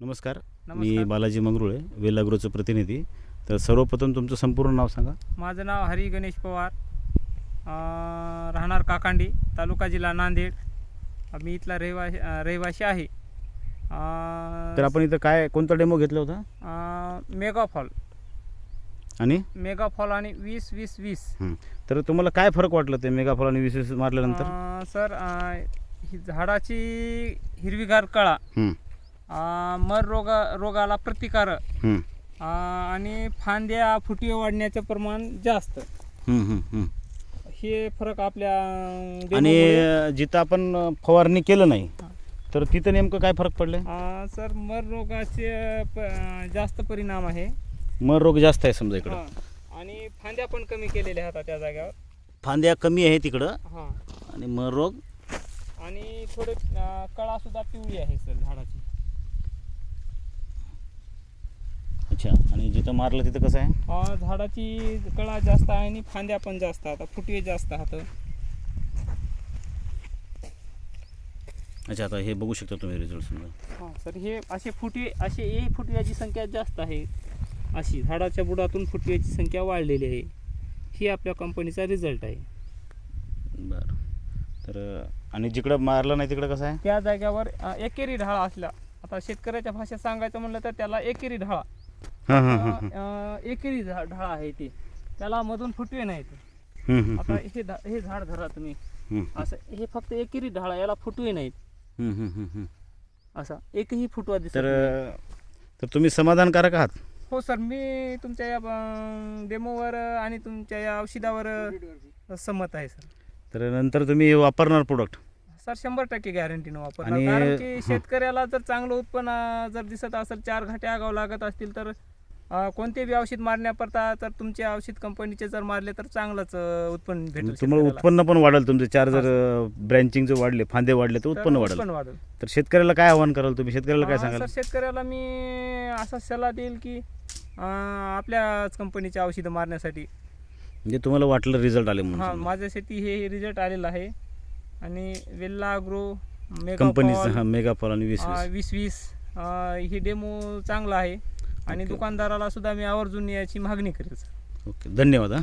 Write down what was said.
नमस्कार. मी नमस्कार. बालाजी मंगरुळे, वेल ॲग्रोचं प्रतिनिधी. तर सर्वप्रथम तुमचं संपूर्ण नाव सांगा. माझं नाव हरी गणेश पवार, राहणार काकांडी, तालुका जिल्हा नांदेड. मी इथला रहिवासी आहे. तर आपण इथं कोणता डेमो घेतला होता मेगाफॉल आणि आणि 20-20-20. तर तुम्हाला काय फरक वाटलं ते मेगाफॉल आणि 20-20 मारल्यानंतर? सर, ही झाडाची हिरवीगार कळा, मर रोगाला प्रतिकार, आणि फांद्या फुटवे वाढण्याचं प्रमाण जास्त, हे फरक आपल्या आणि जिथं आपण फवारणी केलं नाही तर तिथं नेमकं काय फरक पडले? सर, मर रोगाचे जास्त परिणाम आहे. मर रोग जास्त आहे समजा इकडं, आणि फांद्या पण कमी केलेल्या आहेत त्या जागेवर. फांद्या कमी आहे तिकडं हां, आणि मर रोग आणि थोडे कळा सुद्धा पिवळी आहे सर झाडाची. अच्छा. आणि जिथं मारलं तिथं कसं आहे? झाडाची कळा जास्त आहे आणि फांद्या पण जास्त आहेत, फुटवे जास्त आहेत. अच्छा, आता हे बघू शकता तुम्ही रिझल्ट समजा. हां सर, हे असे फुटव्याची संख्या जास्त आहे. अशी झाडाच्या बुडातून फुटव्याची संख्या वाढलेली आहे. ही आपल्या कंपनीचा रिझल्ट आहे. बरं. तर आणि जिकडं मारलं नाही तिकडं कसं आहे? त्या जाग्यावर एकेरी ढाळा असला, आता शेतकऱ्याच्या भाषेत सांगायचं म्हणलं तर त्याला एकेरी ढाळा, एकेरी ढाळा आहे ते, त्याला मधून फुटवे नाहीत. आता हे झाड धरा तुम्ही, असं हे फक्त एकेरी ढाळा, याला फुटवे नाहीत. असा एकही फुटवा दिसत नाही. तर तुम्ही समाधानकारक आहात? हो सर, मी तुमच्या या डेमोवर आणि तुमच्या या औषधावर सहमत आहे सर. तर नंतर तुम्ही वापरणार प्रोडक्ट? सर, 100% गॅरंटीनं वापरणार. आणि कारण की शेतकऱ्याला जर चांगलं उत्पन्न जर दिसत असेल, 4 घाटे आगावं लागत असतील, तर कोणते बी औषध मारण्याकरता तर तुमचे औषध कंपनीचे जर मारले तर चांगलंच उत्पन्न भेटेल. तुम्हाला उत्पन्न पण वाढेल, तुमचे 4 जर ब्रँचिंग जर वाढले, फांदे वाढले तर उत्पन्न वाढेल. तर शेतकऱ्याला काय आव्हान कराल तुम्ही? शेतकऱ्याला काय सांगाल? सर, शेतकऱ्याला मी असा सल्ला देईल की आपल्याच कंपनीचे औषधं मारण्यासाठी. म्हणजे तुम्हाला वाटलं रिझल्ट आले म्हणून? हां, माझ्यासाठी हे रिझल्ट आलेला आहे. आणि वेल ॲग्रो कंपनीचं मेगाफॉल आणि 20-20 हे डेमो चांगला आहे. आणि दुकानदाराला सुद्धा मी आवर्जून याची मागणी करेल. ओके, धन्यवाद.